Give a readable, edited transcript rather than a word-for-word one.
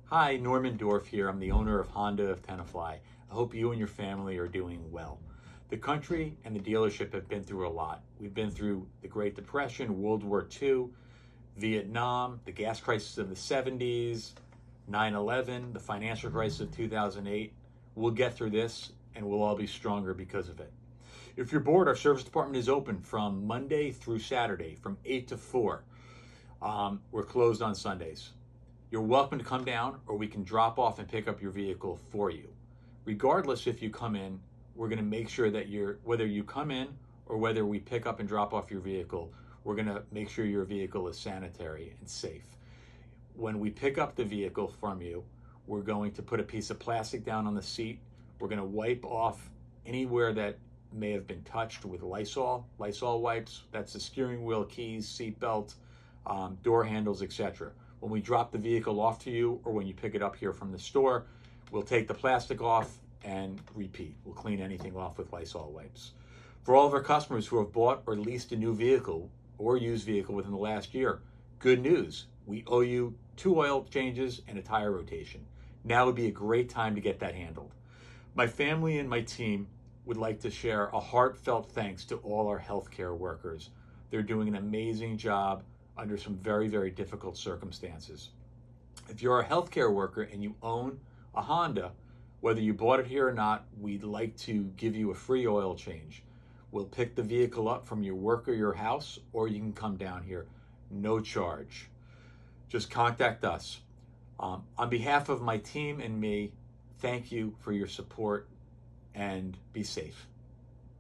Hi, Norman Dorf here. I'm the owner of Honda of Tenafly. I hope you and your family are doing well. The country and the dealership have been through a lot. We've been through the Great Depression, World War II, Vietnam, the gas crisis of the 70s, 9/11, the financial crisis of 2008. We'll get through this and we'll all be stronger because of it. If you're bored, our service department is open from Monday through Saturday from 8 to 4. We're closed on Sundays. You're welcome to come down, or we can drop off and pick up your vehicle for you. Regardless if you come in, we're going to make sure that whether you come in or whether we pick up and drop off your vehicle, we're going to make sure your vehicle is sanitary and safe. When we pick up the vehicle from you, we're going to put a piece of plastic down on the seat. We're going to wipe off anywhere that may have been touched with Lysol wipes. That's the steering wheel, keys, seat belt, door handles, etc. When we drop the vehicle off to you or when you pick it up here from the store, we'll take the plastic off and repeat. We'll clean anything off with Lysol wipes. For all of our customers who have bought or leased a new vehicle or used vehicle within the last year, good news. We owe you 2 oil changes and a tire rotation. Now would be a great time to get that handled. My family and my team would like to share a heartfelt thanks to all our healthcare workers. They're doing an amazing job under some very, very difficult circumstances. If you're a healthcare worker and you own a Honda, whether you bought it here or not, we'd like to give you a free oil change. We'll pick the vehicle up from your work or your house, or you can come down here, no charge. Just contact us. On behalf of my team and me, thank you for your support and be safe.